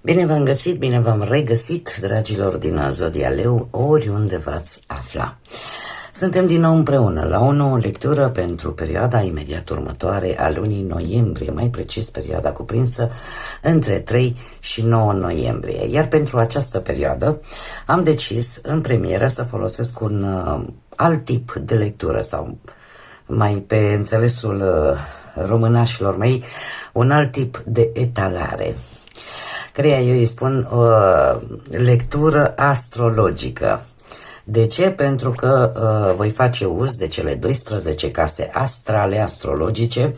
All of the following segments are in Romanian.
Bine v-am găsit, bine v-am regăsit, dragilor din Zodia Leu, oriunde v-ați afla. Suntem din nou împreună la o nouă lectură pentru perioada imediat următoare a lunii noiembrie, mai precis perioada cuprinsă între 3 și 9 noiembrie. Iar pentru această perioadă am decis în premieră să folosesc un alt tip de lectură sau mai pe înțelesul românașilor mei, un alt tip de etalare. Căreia eu îi spun lectură astrologică. De ce? Pentru că voi face uz de cele 12 case astrale, astrologice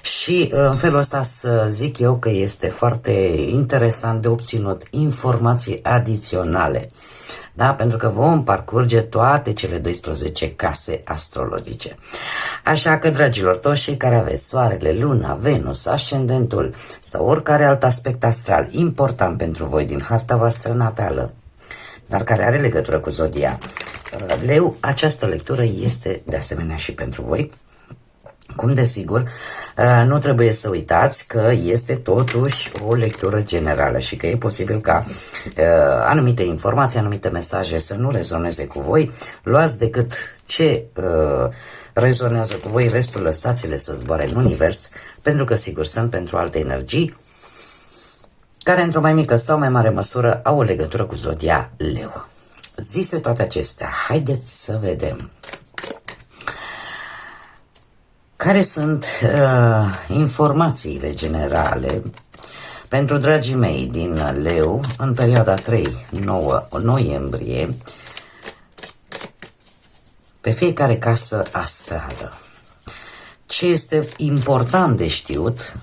și în felul ăsta să zic eu că este foarte interesant de obținut informații adiționale. Da? Pentru că vom parcurge toate cele 12 case astrologice. Așa că, dragilor, toți cei care aveți Soarele, Luna, Venus, Ascendentul sau oricare alt aspect astral important pentru voi din harta voastră natală, dar care are legătură cu Zodia Leu, această lectură este de asemenea și pentru voi. Cum desigur, nu trebuie să uitați că este totuși o lectură generală și că e posibil ca anumite informații, anumite mesaje să nu rezoneze cu voi. Luați decât ce rezonează cu voi, restul lăsați-le să zboare în univers, pentru că sigur sunt pentru alte energii care într-o mai mică sau mai mare măsură au o legătură cu Zodia Leu. Zise toate acestea, haideți să vedem care sunt informațiile generale pentru dragii mei din Leu în perioada 3-9 noiembrie pe fiecare casă astrală. Ce este important de știut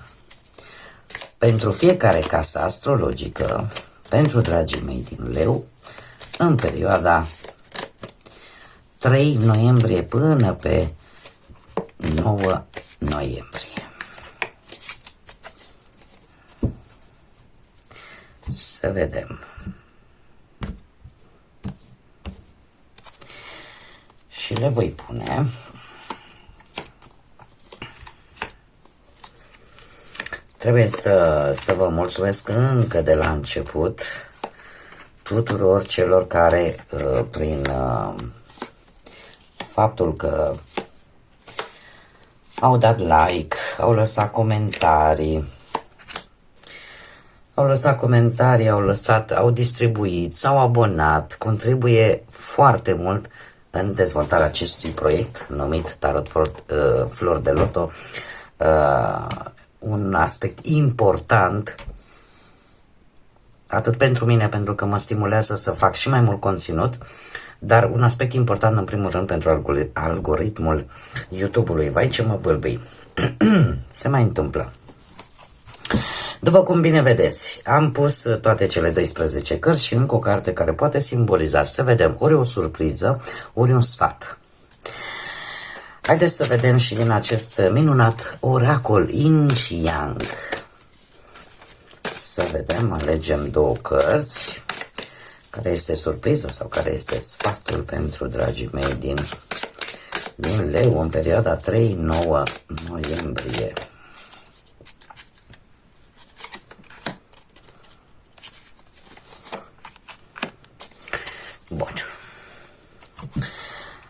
pentru fiecare casă astrologică, pentru dragii mei din Leu, în perioada 3 noiembrie până pe 9 noiembrie. Să vedem. Și le voi pune Trebuie să vă mulțumesc încă de la început tuturor celor care prin faptul că au dat like, au distribuit, s-au abonat, contribuie foarte mult în dezvoltarea acestui proiect numit Tarot Flor de Loto. Un aspect important atât pentru mine, pentru că mă stimulează să fac și mai mult conținut, dar un aspect important în primul rând pentru algoritmul YouTube-ului. Vai ce mă bâlbâi. Se mai întâmplă. După cum bine vedeți, am pus toate cele 12 cărți și încă o carte care poate simboliza, să vedem, ori o surpriză, ori un sfat. Haideți să vedem și din acest minunat oracol Yin și Yang. Să vedem, alegem două cărți. Care este surpriza sau care este sfatul pentru dragii mei din Leu în perioada 3-9 noiembrie. Bun.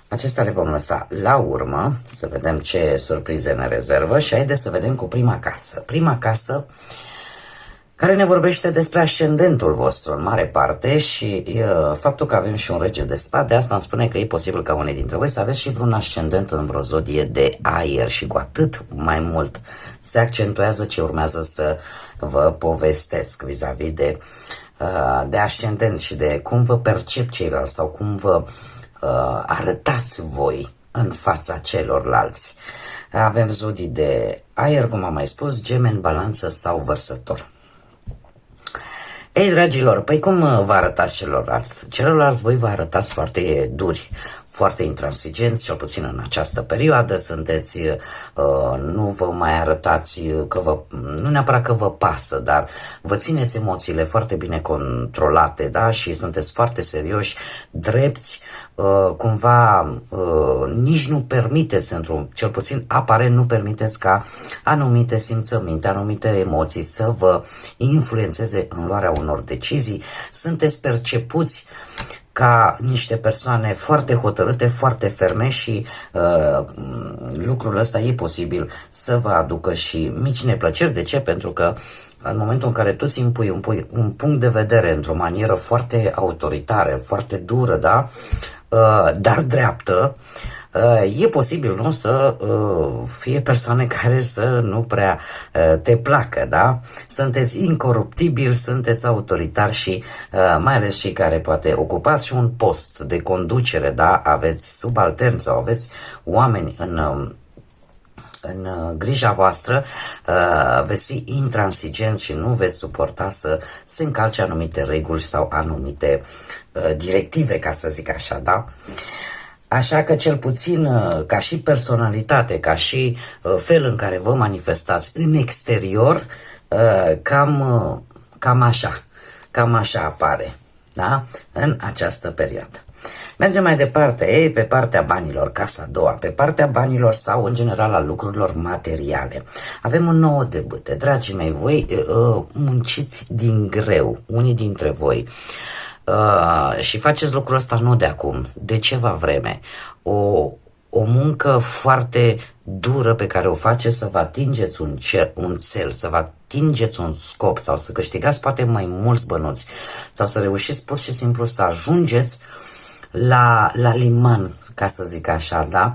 Acestea le vom lăsa la urmă, să vedem ce surprize ne rezervă și haideți să vedem cu prima casă. Prima casă care ne vorbește despre ascendentul vostru în mare parte și faptul că avem și un rege de spade, asta îmi spune că e posibil ca unii dintre voi să aveți și vreun ascendent în vreo zodie de aer și cu atât mai mult se accentuează ce urmează să vă povestesc vis-a-vis de ascendent și de cum vă percep ceilalți sau cum vă arătați voi în fața celorlalți. Avem zodii de aer, cum am mai spus, Gemeni, Balanță sau Vărsător. Ei, dragilor, păi cum vă arătați celorlalți? Celorlalți voi vă arătați foarte duri, foarte intransigenți, cel puțin în această perioadă. Sunteți, nu vă mai arătați că nu neapărat că vă pasă, dar vă țineți emoțiile foarte bine controlate, da? Și sunteți foarte serioși, drepți, cumva nici nu permiteți, cel puțin aparent nu permiteți ca anumite simțăminte, anumite emoții să vă influențeze în luarea unor unor decizii, sunteți percepuți ca niște persoane foarte hotărâte, foarte ferme și lucrul ăsta e posibil să vă aducă și mici neplăceri. De ce? Pentru că în momentul în care tu îți impui un punct de vedere într-o manieră foarte autoritară, foarte dură, da? Dar dreaptă, e posibil, nu, să fie persoane care să nu prea te placă, da? Sunteți incoruptibili, sunteți autoritari și mai ales cei care poate ocupați și un post de conducere, da? Aveți subalterni sau aveți oameni în grija voastră, veți fi intransigenți și nu veți suporta să se încalce anumite reguli sau anumite directive, ca să zic așa, da? Așa că cel puțin ca și personalitate, ca și fel în care vă manifestați în exterior, cam așa apare, da? În această perioadă. Mergem mai departe, pe partea banilor, casa a doua, pe partea banilor sau în general a lucrurilor materiale. Avem un nou debute, dragii mei, voi munciți din greu, unii dintre voi, și faceți lucrul ăsta nu de acum, de ceva vreme. O muncă foarte dură pe care o faceți să vă atingeți un cel, să vă atingeți un scop sau să câștigați poate mai mulți bănuți sau să reușiți pur și simplu să ajungeți la liman, ca să zic așa, da?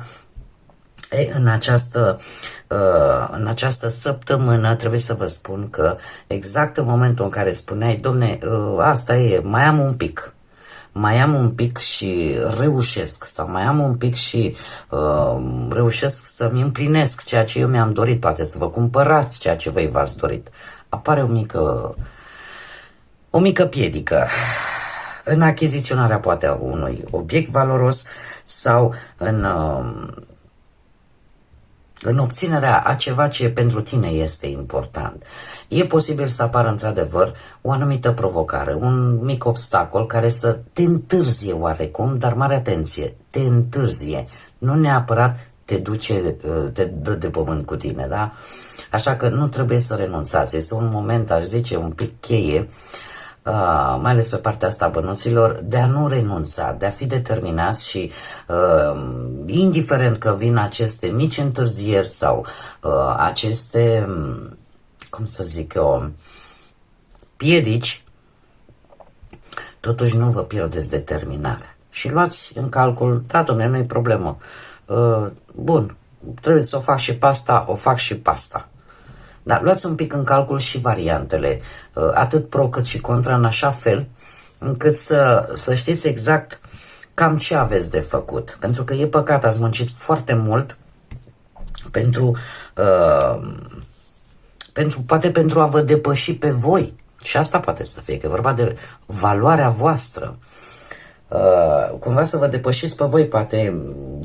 În această săptămână trebuie să vă spun că exact în momentul în care spuneai, domne, asta e, mai am un pic și reușesc, sau mai am un pic și reușesc să-mi împlinesc ceea ce eu mi-am dorit, poate să vă cumpărați ceea ce voi v-ați dorit. Apare o mică piedică în achiziționarea poate a unui obiect valoros sau în obținerea a ceva ce pentru tine este important. E posibil să apară într-adevăr o anumită provocare, un mic obstacol care să te întârzie oarecum, dar mare atenție, te întârzie, nu neapărat te dă de pământ cu tine, da? Așa că nu trebuie să renunțați, este un moment, aș zice, un pic cheie, mai ales pe partea asta a bănuților, de a nu renunța, de a fi determinați și indiferent că vin aceste mici întârzieri sau aceste, cum să zic eu, piedici, totuși nu vă pierdeți determinarea. Și luați în calcul, da, dom'le, nu e problemă, bun, trebuie să o fac și pe asta, o fac și pe asta. Dar luați un pic în calcul și variantele, atât pro cât și contra, în așa fel încât să știți exact cam ce aveți de făcut. Pentru că e păcat, ați muncit foarte mult poate pentru a vă depăși pe voi. Și asta poate să fie, că e vorba de valoarea voastră. Cumva să vă depășiți pe voi, poate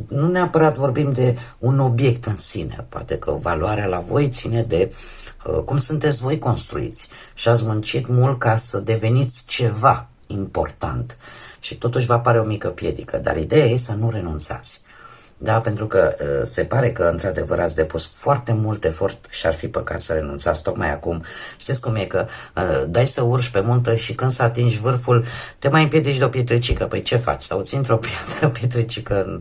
nu neapărat vorbim de un obiect în sine, poate că valoarea la voi ține de cum sunteți voi construiți și ați muncit mult ca să deveniți ceva important și totuși vă apare o mică piedică, dar ideea e să nu renunțați. Da, pentru că se pare că într-adevăr ați depus foarte mult efort și ar fi păcat să renunțați tocmai acum. Știți cum e, că dai să urci pe muntă și când să atingi vârful te mai împiedici de o pietricică. Păi ce faci? Sau ții într-o pietricică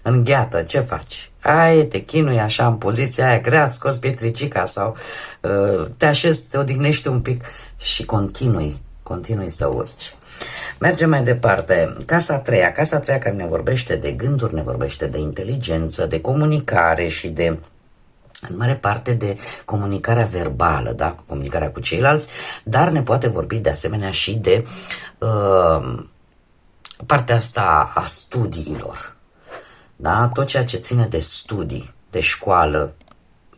în gheată, ce faci? Te chinui așa în poziția aia grea, scoți pietricica sau te așezi, te odihnești un pic și continui să urci. Mergem mai departe. Casa a treia care ne vorbește de gânduri, ne vorbește de inteligență, de comunicare și în mare parte de comunicarea verbală, da? Comunicarea cu ceilalți, dar ne poate vorbi de asemenea și de partea asta a studiilor. Da? Tot ceea ce ține de studii, de școală,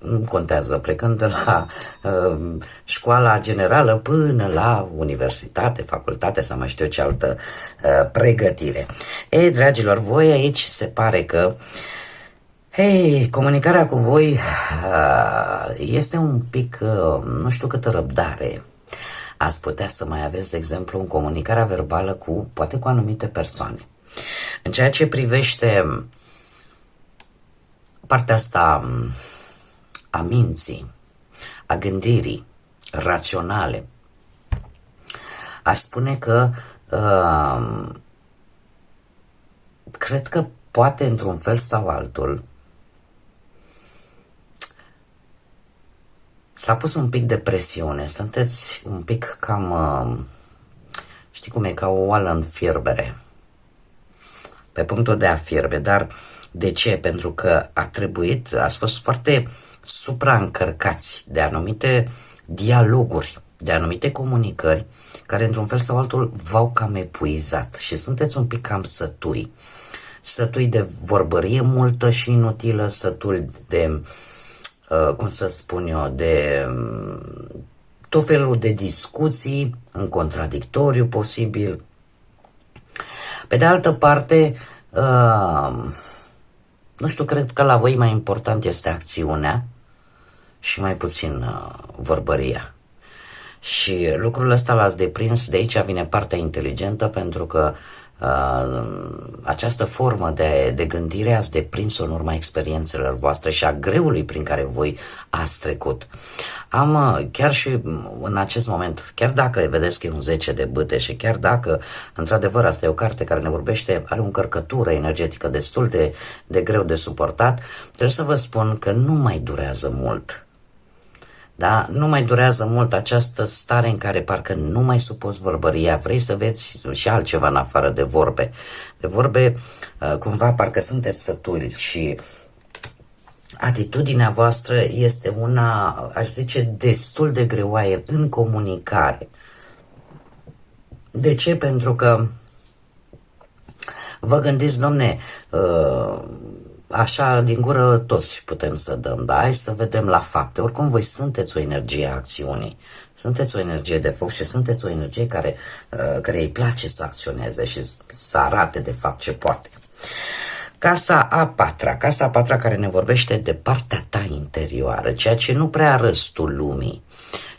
nu contează, plecând de la școala generală până la universitate, facultate sau mai știu ce altă pregătire. Dragilor, voi aici se pare că comunicarea cu voi este un pic, nu știu câtă răbdare ați putea să mai aveți, de exemplu, în comunicarea verbală poate cu anumite persoane. În ceea ce privește partea asta a minții, a gândirii raționale, Aș spune că cred că poate într-un fel sau altul s-a pus un pic de presiune, sunteți un pic cam, știi cum e, ca o oală în fierbere, pe punctul de a fierbe, dar de ce? Pentru că ați fost foarte supraîncărcați de anumite dialoguri, de anumite comunicări, care într-un fel sau altul v-au cam epuizat și sunteți un pic cam sătui de vorbărie multă și inutilă, sătui de, cum să spun eu, de tot felul de discuții în contradictoriu posibil. Pe de altă parte, nu știu, cred că la voi mai important este acțiunea și mai puțin vorbăria. Și lucrul ăsta l-ați deprins, de aici vine partea inteligentă, pentru că această formă de gândire ați deprins-o în urma experiențelor voastre și a greului prin care voi ați trecut. Chiar și în acest moment, chiar dacă vedeți că e un 10 de bâte și chiar dacă, într-adevăr, asta e o carte care ne vorbește, are o încărcătură energetică destul de greu de suportat, trebuie să vă spun că nu mai durează mult. Da? Nu mai durează mult această stare în care parcă nu mai suporți vorbăria, vrei să vezi și altceva în afară de vorbe. De vorbe, cumva, parcă sunteți sătuli și atitudinea voastră este una, aș zice, destul de greoaie în comunicare. De ce? Pentru că vă gândiți, domne, așa din gură toți putem să dăm, dar hai să vedem la fapte. Oricum voi sunteți o energie a acțiunii, sunteți o energie de foc și sunteți o energie care îi place să acționeze și să arate de fapt ce poate. Casa a patra care ne vorbește de partea ta interioară, ceea ce nu prea arăți tu lumii,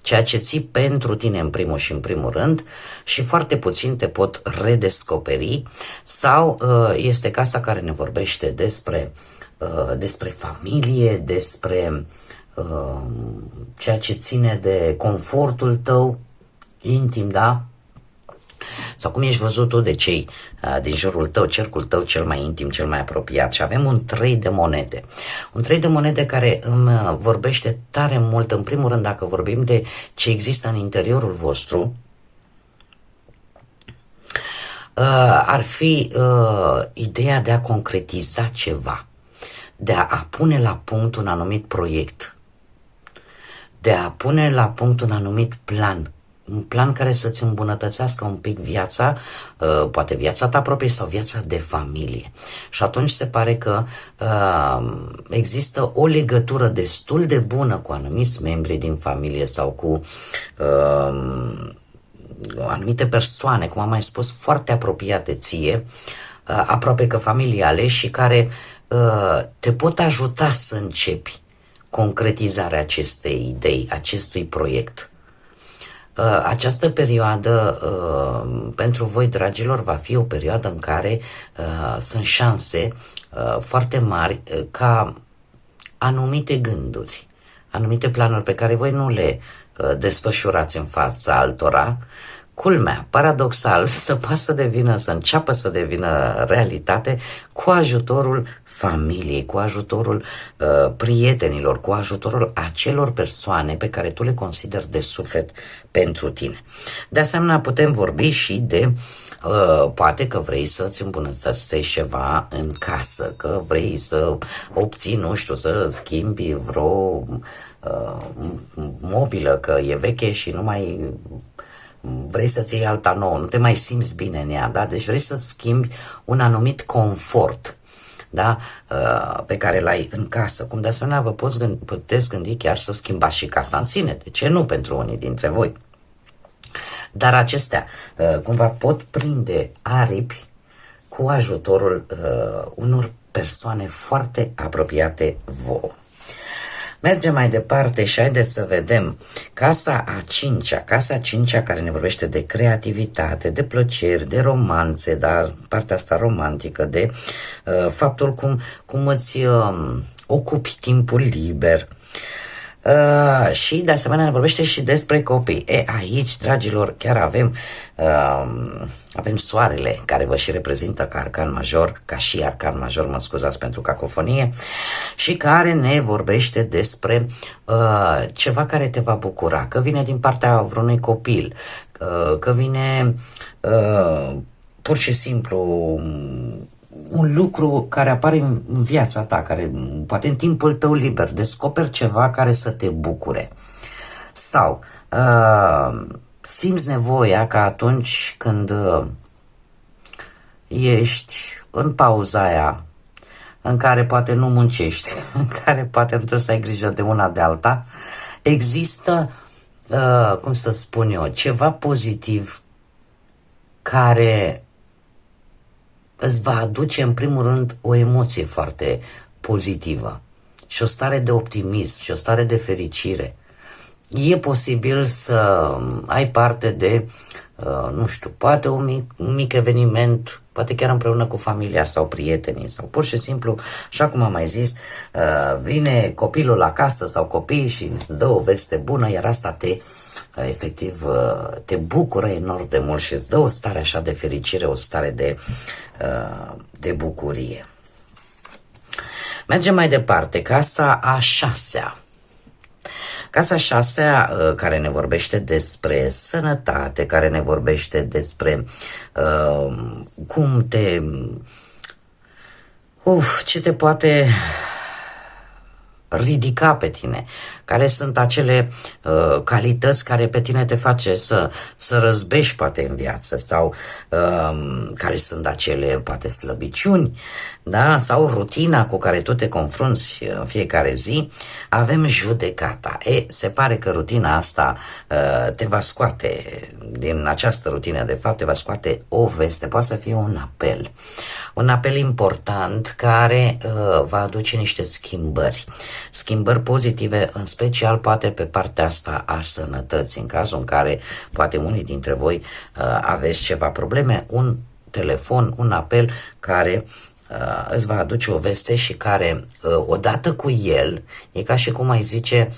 ceea ce ții pentru tine în primul și în primul rând și foarte puțin te pot redescoperi, sau este casa care ne vorbește despre familie, despre ceea ce ține de confortul tău intim, da? Sau cum ești văzut tu de cei din jurul tău, cercul tău cel mai intim, cel mai apropiat. Și avem un 3 de monede. Un 3 de monede care îmi vorbește tare mult, în primul rând, dacă vorbim de ce există în interiorul vostru, ar fi ideea de a concretiza ceva, de a pune la punct un anumit proiect, de a pune la punct un anumit plan, un plan care să-ți îmbunătățească un pic viața, poate viața ta proprie sau viața de familie. Și atunci se pare că există o legătură destul de bună cu anumiți membri din familie sau cu anumite persoane, cum am mai spus, foarte apropiate ție, aproape că familiale, și care te pot ajuta să începi concretizarea acestei idei, acestui proiect. Această perioadă pentru voi, dragilor, va fi o perioadă în care sunt șanse foarte mari ca anumite gânduri, anumite planuri pe care voi nu le desfășurați în fața altora, culmea, paradoxal, să înceapă să devină realitate cu ajutorul familiei, cu ajutorul prietenilor, cu ajutorul acelor persoane pe care tu le consideri de suflet pentru tine. De asemenea, putem vorbi și de poate că vrei să-ți îmbunătățești ceva în casă, că vrei să obții, nu știu, să schimbi vreo mobilă, că e veche și nu mai vrei să-ți iei alta nouă, nu te mai simți bine în ea, da? Deci vrei să schimbi un anumit confort, da? Pe care l-ai în casă. Cum de asemenea vă puteți gândi chiar să schimbați și casa în sine. De ce nu pentru unii dintre voi? Dar acestea cumva pot prinde aripi cu ajutorul unor persoane foarte apropiate vouă. Mergem mai departe și haideți să vedem casa a cincea care ne vorbește de creativitate, de plăceri, de romanțe, dar partea asta romantică, de faptul cum îți ocupi timpul liber. Și de asemenea ne vorbește și despre copii. Aici, dragilor, chiar avem soarele care vă și reprezintă ca arcan major, ca și arcan major, mă scuzați pentru cacofonie, și care ne vorbește despre ceva care te va bucura, că vine din partea vreunui copil, că vine pur și simplu un lucru care apare în viața ta, care poate în timpul tău liber, descoperi ceva care să te bucure. Sau simți nevoia că atunci când ești în pauza aia în care poate nu muncești, în care poate nu trebuie să ai grijă de una de alta, există, cum să spun eu, ceva pozitiv care îți va aduce în primul rând o emoție foarte pozitivă și o stare de optimism și o stare de fericire. E posibil să ai parte de, nu știu, poate un mic eveniment, poate chiar împreună cu familia sau prietenii, sau pur și simplu, așa cum am mai zis, vine copilul acasă sau copiii și îți dă o veste bună, iar asta efectiv te bucură enorm de mult și îți dă o stare așa de fericire, o stare de bucurie. Mergem mai departe, casa a șasea. Casa a șasea, care ne vorbește despre sănătate, care ne vorbește despre cum ce te poate ridica pe tine, care sunt acele calități care pe tine te face să răzbești poate în viață, sau care sunt acele poate slăbiciuni, da? Sau rutina cu care tu te confrunți în fiecare zi. Avem judecata. Se pare că rutina asta te va scoate din această rutină, de fapt te va scoate o veste, poate să fie un apel important care va aduce niște schimbări pozitive, în special poate pe partea asta a sănătății, în cazul în care poate unii dintre voi aveți ceva probleme, un telefon, un apel care îți va aduce o veste și care odată cu el, e ca și cum ai zice,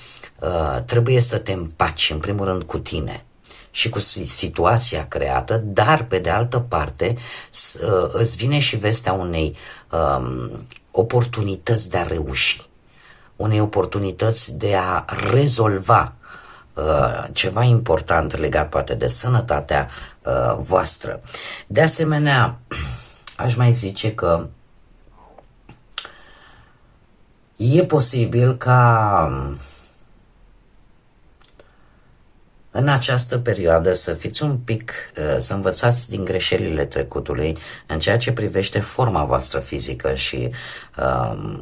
trebuie să te împaci în primul rând cu tine și cu situația creată, dar pe de altă parte îți vine și vestea unei oportunități de a reuși, unei oportunități de a rezolva ceva important legat poate de sănătatea voastră. De asemenea, aș mai zice că e posibil ca în această perioadă să fiți un pic, să învățați din greșelile trecutului în ceea ce privește forma voastră fizică și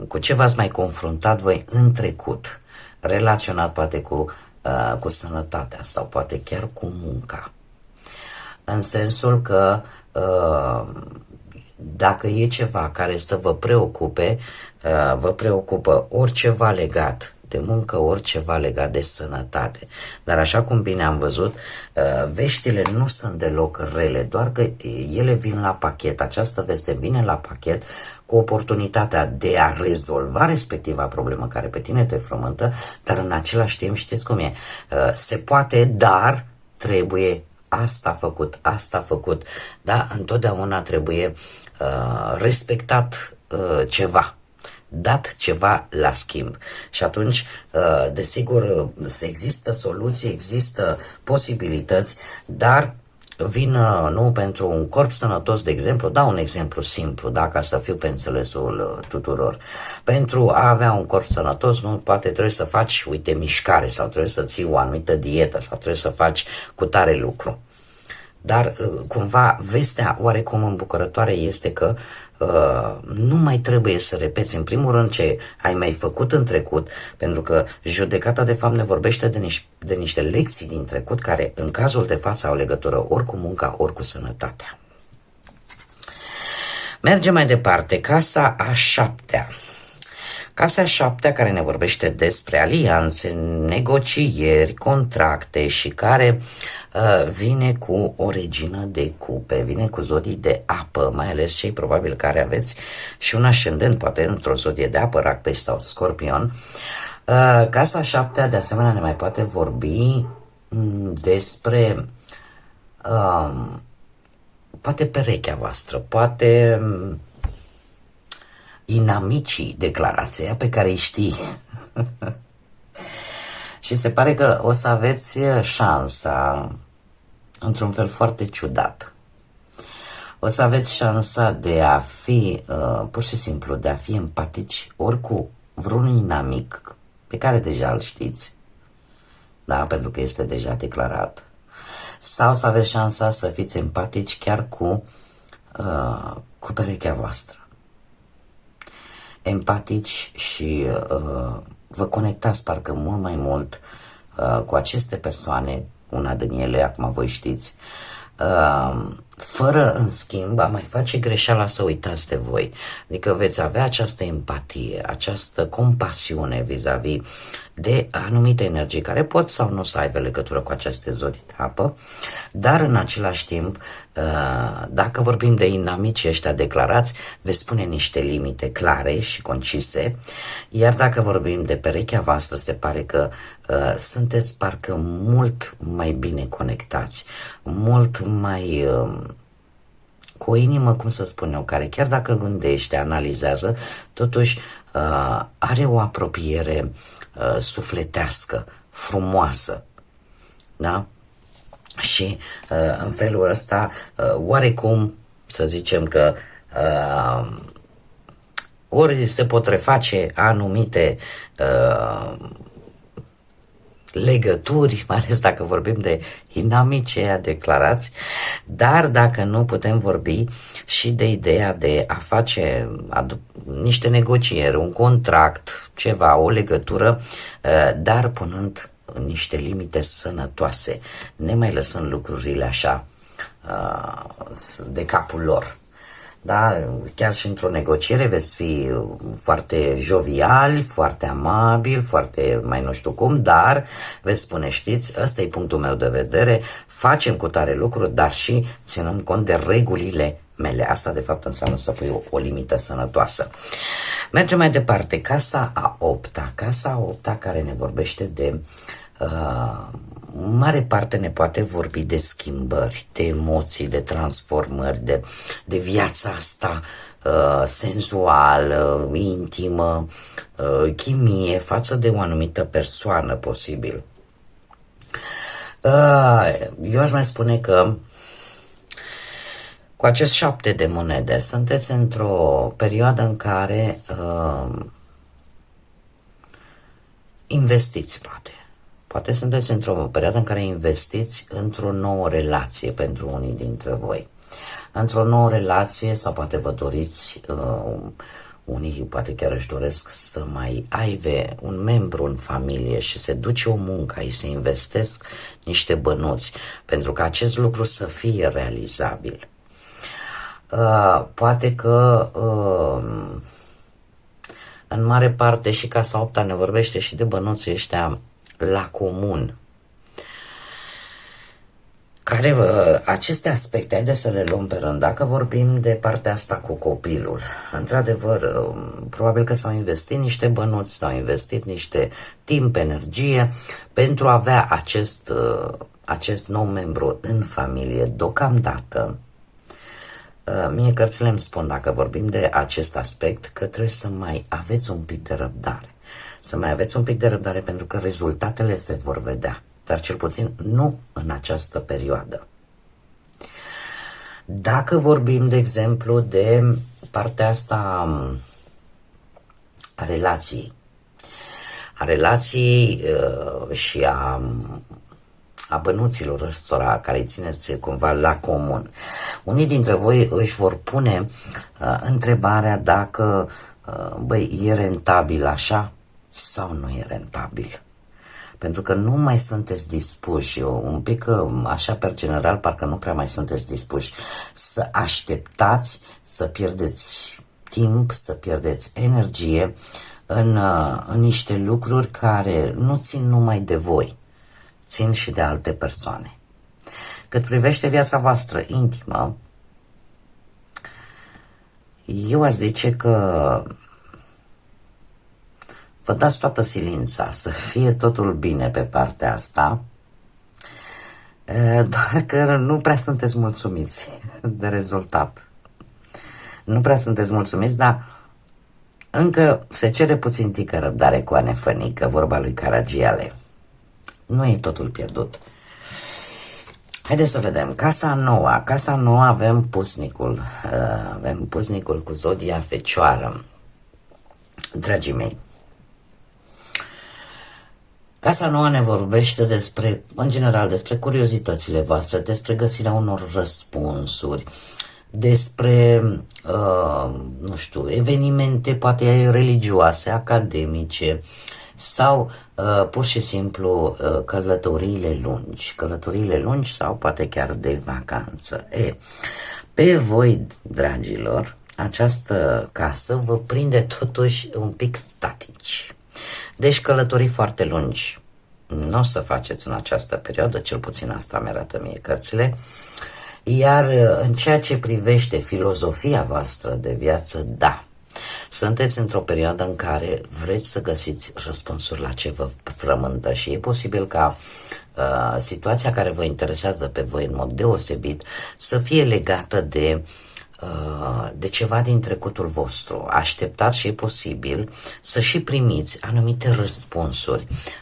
cu ce v-ați mai confruntat voi în trecut, relaționat poate cu sănătatea sau poate chiar cu munca. În sensul că dacă e ceva care să vă preocupe, vă preocupă oriceva legat de muncă, oriceva legat de sănătate. Dar așa cum bine am văzut, veștile nu sunt deloc rele, doar că ele vin la pachet. Această veste vine la pachet cu oportunitatea de a rezolva respectiva problemă care pe tine te frământă, dar în același timp știți cum e, se poate, dar trebuie asta făcut, da? Întotdeauna trebuie respectat ceva, dat ceva la schimb. Și atunci, desigur, există soluții, există posibilități, dar vin nu pentru un corp sănătos, de exemplu, dau un exemplu simplu, da, ca să fiu pe înțelesul tuturor. Pentru a avea un corp sănătos, nu poate trebuie să faci, uite, mișcare, sau trebuie să ții o anumită dietă, sau trebuie să faci cu tare lucru. Dar cumva vestea oarecum îmbucurătoare este că nu mai trebuie să repeți în primul rând ce ai mai făcut în trecut, pentru că judecata de fapt ne vorbește de niște lecții din trecut care în cazul de față au legătură ori cu munca, ori cu sănătatea. Mergem mai departe, casa a șaptea. Casa a șaptea care ne vorbește despre alianțe, negocieri, contracte și care vine cu o regină de cupe, vine cu zodii de apă, mai ales cei probabil care aveți și un ascendent poate într-o zodie de apă, Rac, Pești sau Scorpion. Casa 7 de asemenea ne mai poate vorbi despre poate perechea voastră, poate inamicii, declarația pe care îi știi. Și se pare că o să aveți șansa, într-un fel foarte ciudat, o să aveți șansa de a fi, pur și simplu, de a fi empatici ori cu vreun inamic pe care deja îl știți, da, pentru că este deja declarat, sau să aveți șansa să fiți empatici chiar cu perechea voastră. Empatici și vă conectați parcă mult mai mult cu aceste persoane, una din ele, acum voi știți, fără, în schimb, a mai face greșeala să uitați de voi. Adică veți avea această empatie, această compasiune vis-a-vis de anumite energii care pot sau nu să aibă legătură cu aceste zodii de apă, dar în același timp, dacă vorbim de inamicii ăștia declarați, veți spune niște limite clare și concise, iar dacă vorbim de perechea voastră, se pare că sunteți parcă mult mai bine conectați, mult mai cu o inimă, cum să spun eu, care chiar dacă gândește, analizează, totuși are o apropiere sufletească, frumoasă, da? Și în felul ăsta, oarecum, să zicem că ori se pot reface anumite legături, mai ales dacă vorbim de inamici aia declarați, dar dacă nu, putem vorbi și de ideea de a face niște negocieri, un contract, ceva, o legătură, dar punând niște limite sănătoase, ne mai lăsând lucrurile așa de capul lor. Da, chiar și într-o negociere veți fi foarte joviali, foarte amabili, foarte mai nu știu cum, dar veți spune, știți, ăsta e punctul meu de vedere, facem cu tare lucruri, dar și ținând cont de regulile mele. Asta de fapt înseamnă să pui o limită sănătoasă. Mergem mai departe. Casa a 8-a. Casa a 8-a care ne vorbește de în mare parte ne poate vorbi de schimbări, de emoții, de transformări, de viața asta senzuală, intimă, chimie față de o anumită persoană posibil. Eu aș mai spune că cu acest 7 de monede sunteți într-o perioadă în care investiți, poate. Poate sunteți într-o perioadă în care investiți într-o nouă relație pentru unii dintre voi. Într-o nouă relație sau poate vă doriți, unii poate chiar își doresc să mai aibă un membru în familie și se duce o muncă aici, se investesc niște bănuți pentru ca acest lucru să fie realizabil. Poate că în mare parte și Casa 8-a ne vorbește și de bănuții ăștia la comun. Care aceste aspecte, haideți să le luăm pe rând. Dacă vorbim de partea asta cu copilul, într-adevăr, probabil că s-au investit niște bănuți, s-au investit niște timp, energie pentru a avea acest nou membru în familie. Deocamdată, mie cărțile îmi spun, dacă vorbim de acest aspect, că trebuie să mai aveți un pic de răbdare. Să mai aveți un pic de răbdare pentru că rezultatele se vor vedea, dar cel puțin nu în această perioadă. Dacă vorbim, de exemplu, de partea asta a relației și a bănuților ăstora care îi țineți cumva la comun, unii dintre voi își vor pune întrebarea dacă, băi, e rentabil așa sau nu e rentabil. Pentru că nu mai sunteți dispuși, un pic așa per general, parcă nu prea mai sunteți dispuși să așteptați, să pierdeți timp, să pierdeți energie în niște lucruri care nu țin numai de voi, țin și de alte persoane. Cât privește viața voastră intimă, eu aș zice că vă dați toată silința să fie totul bine pe partea asta, doar că nu prea sunteți mulțumiți de rezultat. Nu prea sunteți mulțumiți, dar încă se cere puțin tică răbdare cu anefănică, vorba lui Caragiale. Nu e totul pierdut. Haideți să vedem. Casa nouă. Casa nouă avem pusnicul. Avem pusnicul cu zodia Fecioară. Dragii mei, Casa nouă ne vorbește despre, în general, despre curiozitățile voastre, despre găsirea unor răspunsuri, despre, nu știu, evenimente poate religioase, academice sau pur și simplu călătoriile lungi sau poate chiar de vacanță. Pe voi, dragilor, această casă vă prinde totuși un pic statici. Deci călătorii foarte lungi nu o să faceți în această perioadă, cel puțin asta mi-arată mie cărțile. Iar în ceea ce privește filozofia voastră de viață, da, sunteți într-o perioadă în care vreți să găsiți răspunsuri la ce vă frământă și e posibil ca situația care vă interesează pe voi în mod deosebit să fie legată de ceva din trecutul vostru. Așteptați și e posibil să și primiți anumite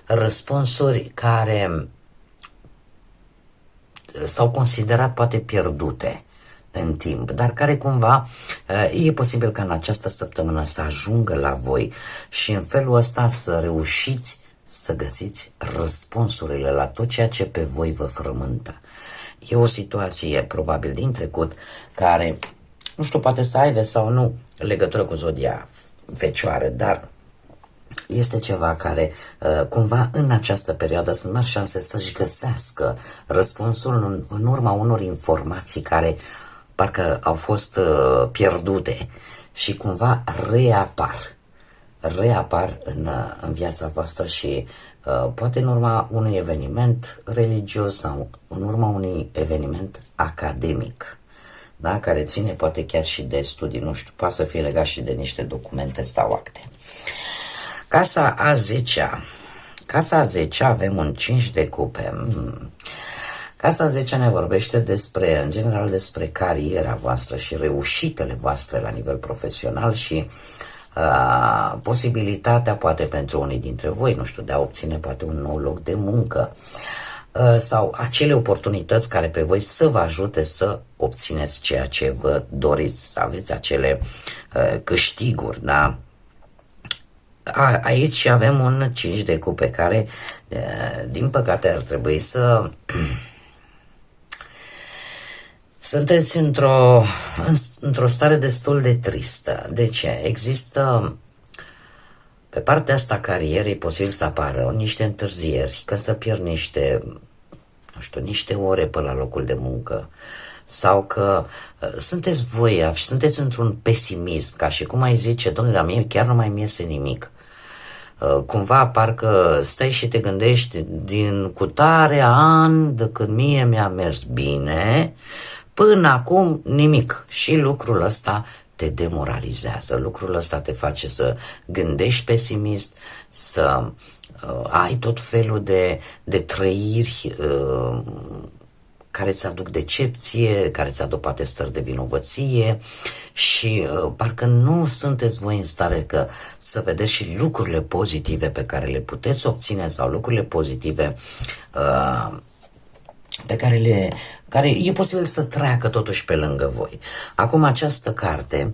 răspunsuri care s-au considerat poate pierdute în timp, dar care cumva e posibil ca în această săptămână să ajungă la voi și în felul ăsta să reușiți să găsiți răspunsurile la tot ceea ce pe voi vă frământă. E o situație probabil din trecut care, nu știu, poate să aibă sau nu legătură cu zodia Fecioară, dar este ceva care cumva în această perioadă sunt mari șanse să-și găsească răspunsul în urma unor informații care parcă au fost pierdute și cumva reapar în viața voastră și poate în urma unui eveniment religios sau în urma unui eveniment academic, da? Care ține poate chiar și de studii, nu știu, poate să fie legat și de niște documente sau acte. Casa a 10-a. Casa a 10-a avem un 5 de cupe. Casa a 10-a ne vorbește despre, în general, despre cariera voastră și reușitele voastre la nivel profesional și posibilitatea, poate pentru unii dintre voi, nu știu, de a obține poate un nou loc de muncă sau acele oportunități care pe voi să vă ajute să obțineți ceea ce vă doriți, să aveți acele câștiguri, da? Aici avem un 5 de cupe care, din păcate, ar trebui să... Sunteți într-o stare destul de tristă. De ce? Există pe partea asta carierei posibil să apară niște întârzieri, că să pierd niște ore pe la locul de muncă sau că sunteți voiavi și sunteți într-un pesimism, ca și cum ai zice, domnule, dar mie chiar nu mai mi iese nimic. Cumva parcă stai și te gândești din cutare an de când mie mi-a mers bine, până acum nimic. Și lucrul ăsta te demoralizează, lucrul ăsta te face să gândești pesimist, să ai tot felul de trăiri care îți aduc decepție, care îți aduc poate stări de vinovăție și parcă nu sunteți voi în stare să vedeți și lucrurile pozitive pe care le puteți obține sau lucrurile pozitive pe care e posibil să treacă totuși pe lângă voi. Acum această carte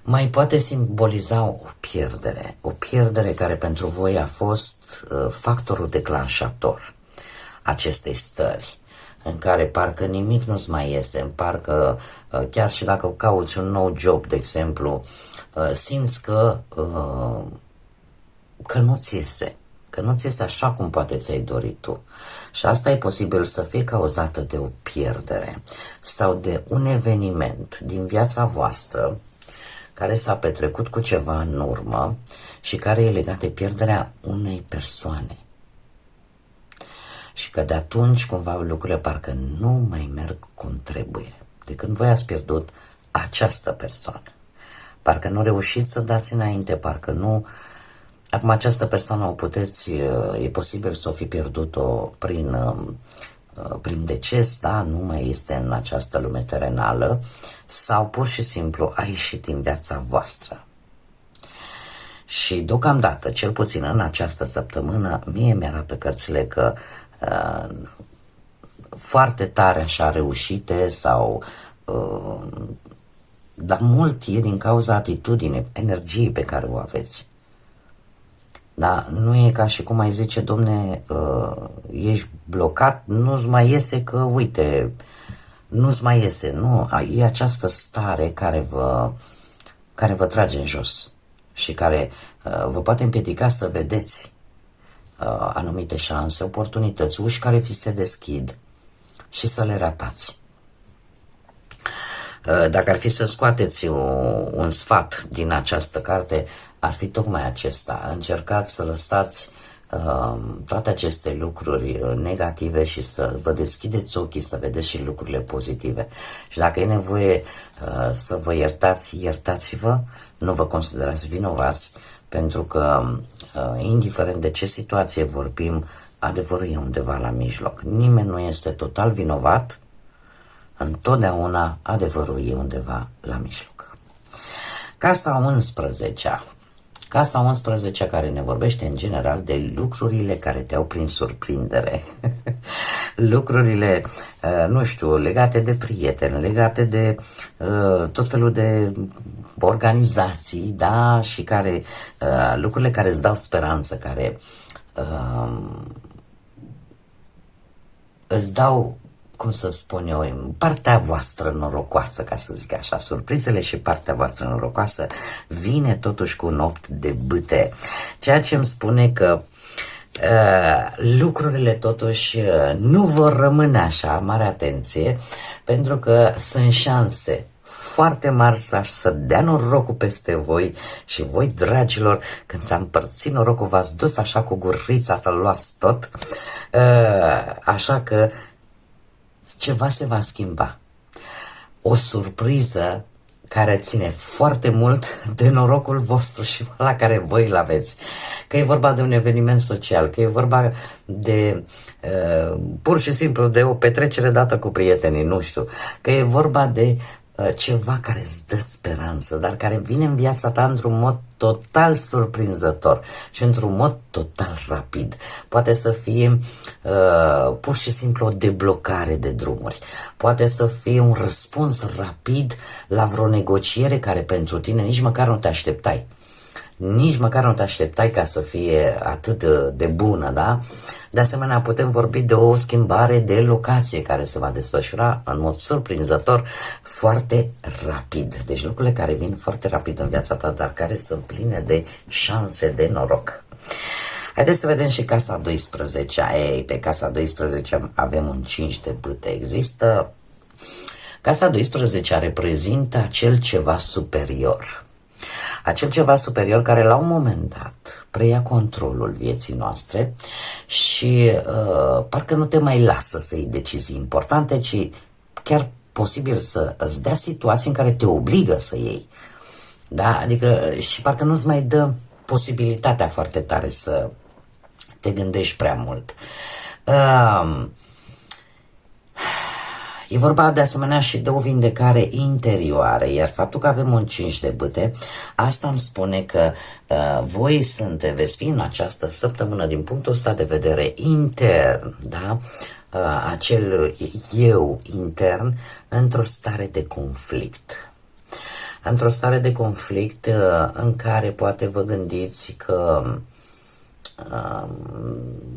mai poate simboliza o pierdere care pentru voi a fost factorul declanșator acestei stări, în care parcă nimic nu-ți mai iese, parcă chiar și dacă cauți un nou job, de exemplu, simți că nu-ți iese, că nu-ți iese așa cum poate ți-ai dorit tu. Și asta e posibil să fie cauzată de o pierdere sau de un eveniment din viața voastră care s-a petrecut cu ceva în urmă și care e legat de pierderea unei persoane. Și că de atunci cumva lucrurile parcă nu mai merg cum trebuie. De când voi ați pierdut această persoană. Parcă nu reușiți să dați înainte, parcă nu Acum această persoană o puteți, e posibil să o fi pierdut-o prin deces, da? Nu mai este în această lume terenală, sau pur și simplu a ieșit din viața voastră. Și deocamdată, cel puțin în această săptămână, mie mi-arată cărțile că foarte tare așa reușite sau dar mult e din cauza atitudinii, energiei pe care o aveți. Da? Nu e ca și cum ai zice, domne, ești blocat, nu-ți mai iese că, uite, nu-ți mai iese. Nu, e această stare care vă trage în jos și care vă poate împiedica să vedeți anumite șanse, oportunități, uși care vi se deschid și să le ratați. Dacă ar fi să scoateți un sfat din această carte, ar fi tocmai acesta. Încercați să lăsați toate aceste lucruri negative și să vă deschideți ochii, să vedeți și lucrurile pozitive. Și dacă e nevoie să vă iertați, iertați-vă, nu vă considerați vinovați, pentru că, indiferent de ce situație vorbim, adevărul e undeva la mijloc. Nimeni nu este total vinovat, întotdeauna adevărul e undeva la mijloc. Casa 11. Casa 11 care ne vorbește în general de lucrurile care te-au prin surprindere. Lucrurile, nu știu, legate de prieteni, legate de tot felul de organizații, da, și care, lucrurile care îți dau speranță, care îți dau, cum să spun eu, partea voastră norocoasă, ca să zic așa, surprizele și partea voastră norocoasă vine totuși cu un 8 de bâte, ceea ce îmi spune că lucrurile totuși nu vor rămâne așa, mare atenție, pentru că sunt șanse foarte mari să dea norocul peste voi și voi, dragilor, când s-a împărțit norocul, v-ați dus așa cu gurița să luați tot, așa că ceva se va schimba. O surpriză care ține foarte mult de norocul vostru și la care voi îl aveți. Că e vorba de un eveniment social, că e vorba de pur și simplu de o petrecere dată cu prietenii, nu știu, că e vorba de ceva care îți dă speranță, dar care vine în viața ta într-un mod total surprinzător și într-un mod total rapid. Poate să fie pur și simplu o deblocare de drumuri, poate să fie un răspuns rapid la vreo negociere care pentru tine nici măcar nu te așteptai. Nici măcar nu te așteptai ca să fie atât de bună, da? De asemenea, putem vorbi de o schimbare de locație care se va desfășura în mod surprinzător foarte rapid. Deci lucrurile care vin foarte rapid în viața ta, dar care sunt pline de șanse de noroc. Haideți să vedem și casa 12. Ei, pe casa 12 avem un 5 de bâte. Există... Casa 12 reprezintă acel ceva superior. Acel ceva superior care la un moment dat preia controlul vieții noastre și parcă nu te mai lasă să iei decizii importante, ci chiar posibil să îți dea situații în care te obligă să iei. Da? Adică și parcă nu-ți mai dă posibilitatea foarte tare să te gândești prea mult. E vorba de asemenea și de o vindecare interioară, iar faptul că avem un 5 de bâte, asta îmi spune că voi veți fi în această săptămână din punctul ăsta de vedere intern, da? Acel eu intern într-o stare de conflict. Într-o stare de conflict în care poate vă gândiți că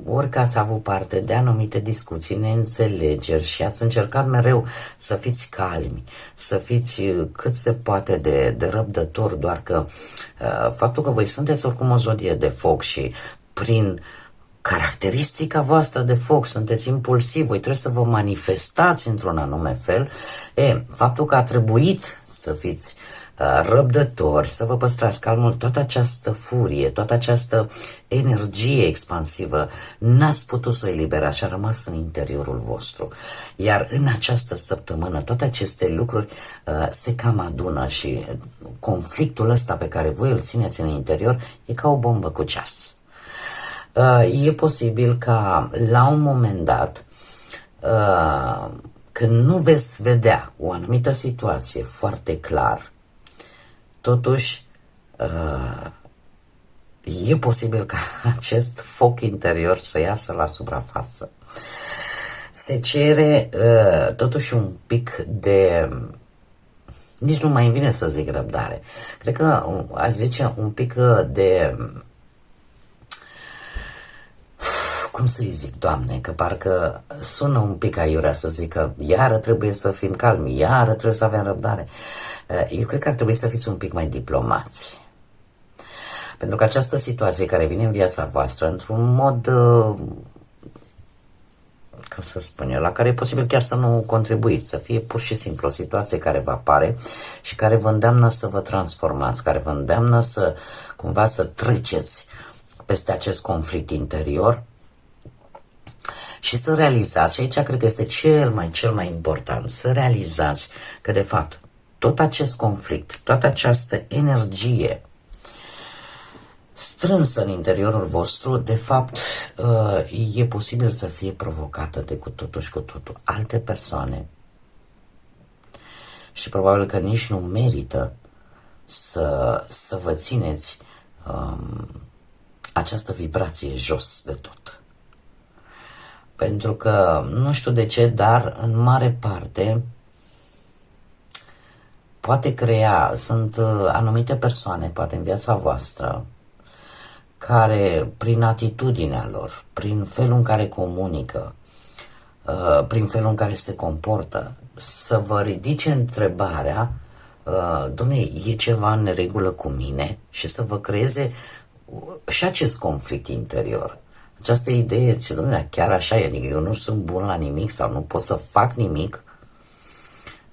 orică ați avut parte de anumite discuții, neînțelegeri și ați încercat mereu să fiți calmi, să fiți cât se poate de răbdători, doar că faptul că voi sunteți oricum o zodie de foc și prin caracteristica voastră de foc sunteți impulsivi, voi trebuie să vă manifestați într-un anume fel, faptul că a trebuit să fiți răbdători, să vă păstrați calmul. Toată această furie, toată această energie expansivă n-ați putut să o eliberați și a rămas în interiorul vostru. Iar în această săptămână toate aceste lucruri se cam adună și conflictul ăsta pe care voi îl țineți în interior e ca o bombă cu ceas. E posibil ca la un moment dat, când nu veți vedea o anumită situație foarte clar, totuși e posibil ca acest foc interior să iasă la suprafață. Se cere totuși un pic de, nici nu mai vine să zic răbdare, cred că aș zice un pic de, cum să-i zic, Doamne, că parcă sună un pic aiurea să zic că iară trebuie să fim calmi, iară trebuie să avem răbdare. Eu cred că ar trebui să fiți un pic mai diplomați. Pentru că această situație care vine în viața voastră într-un mod, cum să spun eu, la care e posibil chiar să nu contribuiți, să fie pur și simplu o situație care vă apare și care vă îndeamnă să vă transformați, care vă îndeamnă să cumva să treceți peste acest conflict interior și să realizați, și aici cred că este cel mai important, să realizați că de fapt tot acest conflict, toată această energie strânsă în interiorul vostru, de fapt, e posibil să fie provocată de cu totul și cu totul alte persoane și probabil că nici nu merită să vă țineți această vibrație jos de tot. Pentru că, nu știu de ce, dar în mare parte poate crea, sunt anumite persoane, poate în viața voastră, care prin atitudinea lor, prin felul în care comunică, prin felul în care se comportă, să vă ridice întrebarea, dom'le, e ceva în neregulă cu mine, și să vă creeze și acest conflict interior. Această idee, ce dom'le, chiar așa e, adică eu nu sunt bun la nimic sau nu pot să fac nimic.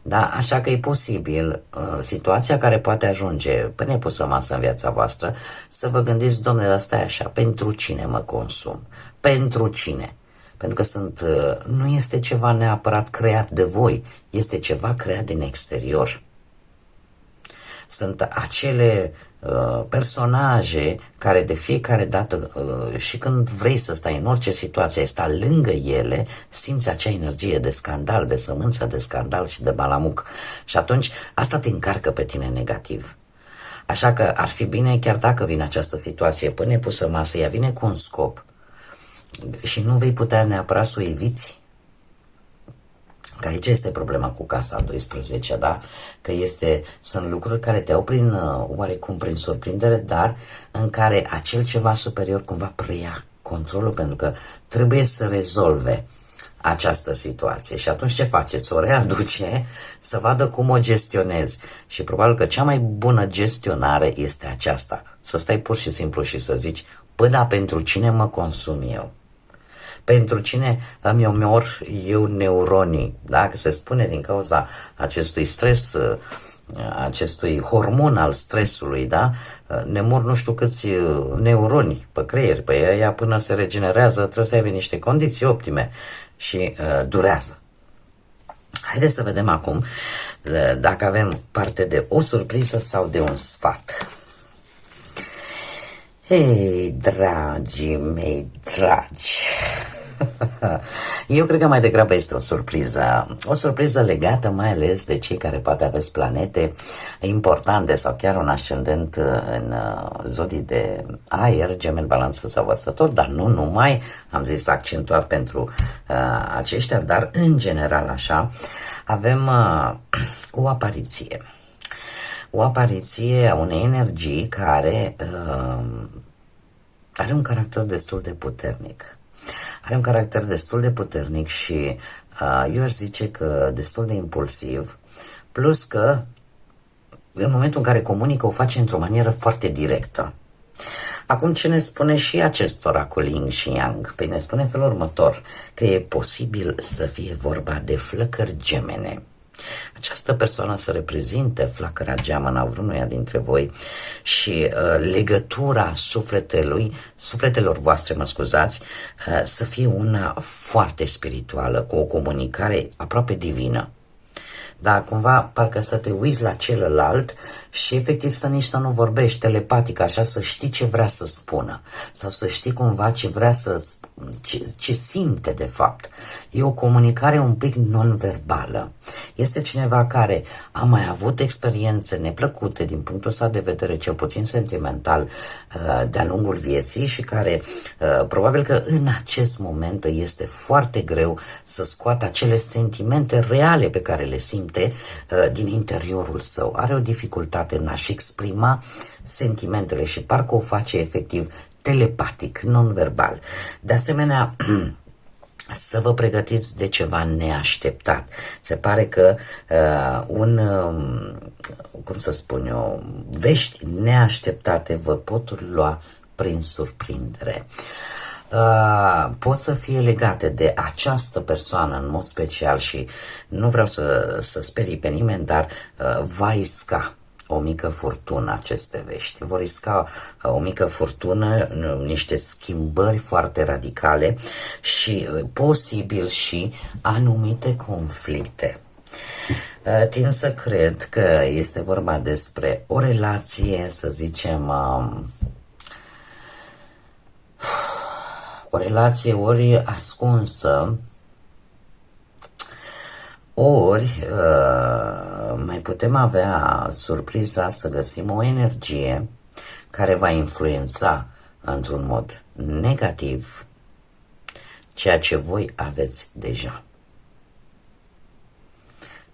Da, așa că e posibil situația care poate ajunge pe nepusă masă în viața voastră să vă gândiți, domnule, asta e așa, pentru cine mă consum? Pentru cine? Pentru că nu este ceva neapărat creat de voi, este ceva creat din exterior. Sunt acele personaje care de fiecare dată și când vrei să stai în orice situație, ai sta lângă ele, simți acea energie de scandal, de sămânță de scandal și de balamuc. Și atunci asta te încarcă pe tine negativ. Așa că ar fi bine, chiar dacă vine această situație până pusă masă, ea vine cu un scop și nu vei putea neapărat să o eviți. Că aici este problema cu casa 12, da? Că sunt lucruri care te iau oarecum prin surprindere, dar în care acel ceva superior cumva preia controlul, pentru că trebuie să rezolve această situație. Și atunci ce faceți? O readuce să vadă cum o gestionezi. Și probabil că cea mai bună gestionare este aceasta. Să stai pur și simplu și să zici, bă, da, pentru cine mă consum eu? Pentru cine îmi omor eu neuronii, da? Că se spune din cauza acestui stres, acestui hormon al stresului, da? Ne mor nu știu câți neuroni pe creier, pe ea până se regenerează trebuie să aibă niște condiții optime și durează. Haideți să vedem acum dacă avem parte de o surpriză sau de un sfat. Hei, dragii mei dragi, eu cred că mai degrabă este o surpriză legată mai ales de cei care poate aveți planete importante sau chiar un ascendent în zodii de aer, Gemeni, Balanță sau Vărsător, dar nu numai, am zis accentuat pentru aceștia, dar în general așa, avem o apariție. O apariție a unei energii care are un caracter destul de puternic. Are un caracter destul de puternic și eu aș zice că destul de impulsiv, plus că în momentul în care comunică o face într-o manieră foarte directă. Acum ce ne spune și acest oracol Yin și Yang? Păi ne spune în felul următor, că e posibil să fie vorba de flăcări gemene. această persoană să reprezinte flacăra geamănă a vrenuia dintre voi și legătura sufletelor voastre, mă scuzați, să fie una foarte spirituală, cu o comunicare aproape divină. Da, cumva parcă să te uiți la celălalt și efectiv să nu vorbești telepatic, așa, să știi ce vrea să spună sau să știi cumva ce vrea ce simte de fapt. E o comunicare un pic non-verbală. Este cineva care a mai avut experiențe neplăcute din punctul ăsta de vedere, cel puțin sentimental, de-a lungul vieții și care probabil că în acest moment este foarte greu să scoată acele sentimente reale pe care le simte din interiorul său. Are o dificultate în a-și exprima sentimentele și parcă o face efectiv telepatic, non-verbal. De asemenea, să vă pregătiți de ceva neașteptat. Se pare că cum să spun eu, vești neașteptate vă pot lua prin surprindere. Pot să fie legate de această persoană în mod special și nu vreau să sperii pe nimeni, dar va isca o mică furtună aceste vești. Vor isca o mică furtună, niște schimbări foarte radicale și posibil și anumite conflicte. Tind să cred că este vorba despre o relație, să zicem, o relație ori ascunsă, ori mai putem avea surpriza să găsim o energie care va influența într-un mod negativ ceea ce voi aveți deja.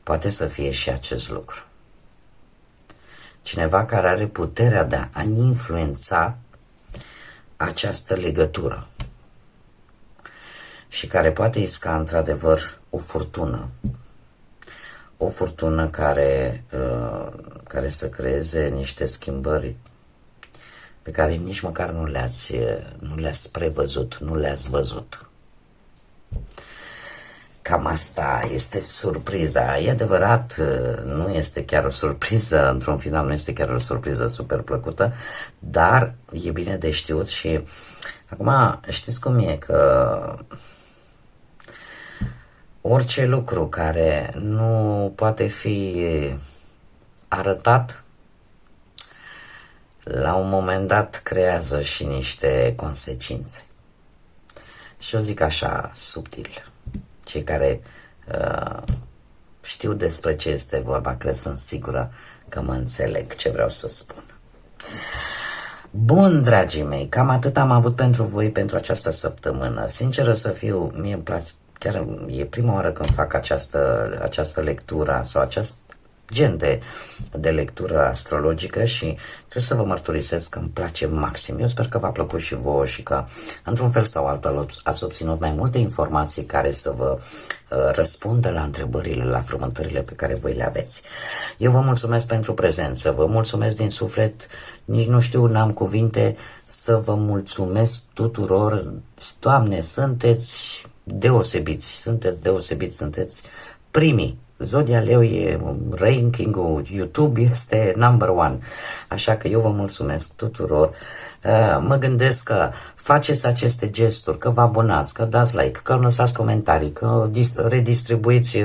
Poate să fie și acest lucru. Cineva care are puterea de a influența această legătură și care poate isca într-adevăr o furtună. O furtună care să creeze niște schimbări pe care nici măcar nu le-ați prevăzut, nu le-ați văzut. Cam asta este surpriza. E adevărat, nu este chiar o surpriză, într-un final nu este chiar o surpriză super plăcută, dar e bine de știut și acum știți cum e, că orice lucru care nu poate fi arătat, la un moment dat creează și niște consecințe. Și eu zic așa, subtil. Cei care știu despre ce este vorba, cred, sunt sigură că mă înțeleg ce vreau să spun. Bun, dragii mei, cam atât am avut pentru voi pentru această săptămână. Sinceră să fiu, mie îmi place, chiar e prima oară când fac această lectură sau acest gen de lectură astrologică și trebuie să vă mărturisesc că îmi place maxim. Eu sper că v-a plăcut și vouă și că într-un fel sau altul ați obținut mai multe informații care să vă răspundă la întrebările, la frământările pe care voi le aveți. Eu vă mulțumesc pentru prezență, vă mulțumesc din suflet, nici nu știu, n-am cuvinte să vă mulțumesc tuturor. Doamne, sunteți deosebiți, sunteți primii. Zodia Leu e ranking-ul YouTube, este number one. Așa că eu vă mulțumesc tuturor. Mă gândesc că faceți aceste gesturi, că vă abonați, că dați like, că lăsați comentarii, că redistribuiți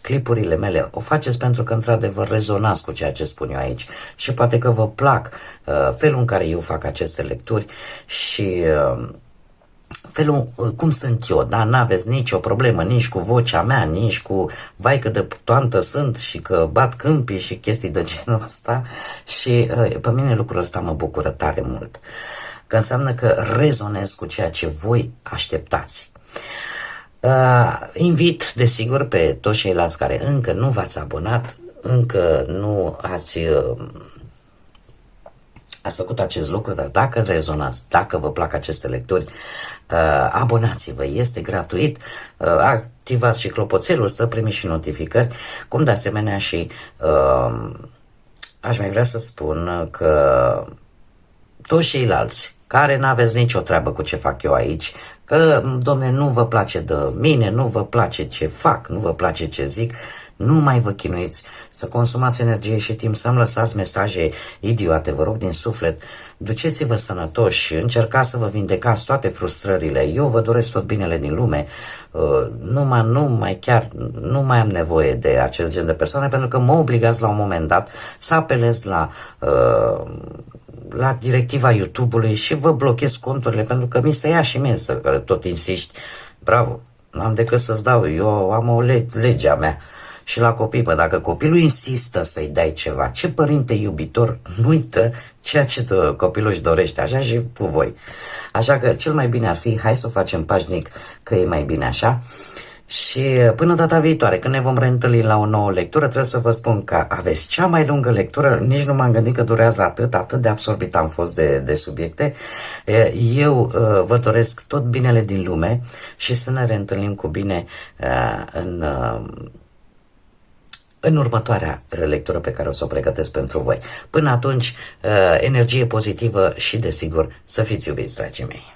clipurile mele. O faceți pentru că într-adevăr rezonați cu ceea ce spun eu aici și poate că vă plac felul în care eu fac aceste lecturi și felul cum sunt eu, da? N-aveți nicio problemă nici cu vocea mea, nici cu vai că de toantă sunt și că bat câmpii și chestii de genul ăsta și pe mine lucrul ăsta mă bucură tare mult, că înseamnă că rezonez cu ceea ce voi așteptați. Invit, desigur, pe toți ceilalți care încă nu v-ați abonat, încă nu ați făcut acest lucru, dar dacă rezonați, dacă vă plac aceste lecturi, abonați-vă, este gratuit, activați și clopoțelul să primiți și notificări, cum de asemenea și aș mai vrea să spun că toți ceilalți care n-aveți nicio treabă cu ce fac eu aici, că, domne, nu vă place de mine, nu vă place ce fac, nu vă place ce zic, nu mai vă chinuiți să consumați energie și timp, să-mi lăsați mesaje idiote, vă rog din suflet, duceți-vă sănătoși, încercați să vă vindecați toate frustrările, eu vă doresc tot binele din lume, nu mai am nevoie de acest gen de persoane, pentru că mă obligați la un moment dat să apelez la directiva YouTube-ului și vă blochez conturile, pentru că mi se ia și mie să tot insiști. Bravo, n-am decât să-ți dau, eu am o legea mea. Și la copii, dacă copilul insistă să-i dai ceva, ce părinte iubitor nu uită ceea ce copilul își dorește, așa și cu voi. Așa că cel mai bine ar fi, hai să o facem pașnic, că e mai bine așa. Și până data viitoare, când ne vom reîntâlni la o nouă lectură, trebuie să vă spun că aveți cea mai lungă lectură, nici nu m-am gândit că durează atât de absorbit am fost de subiecte. Eu vă doresc tot binele din lume și să ne reîntâlnim cu bine în următoarea lectură pe care o să o pregătesc pentru voi. Până atunci, energie pozitivă și, desigur, să fiți iubiți, dragii mei!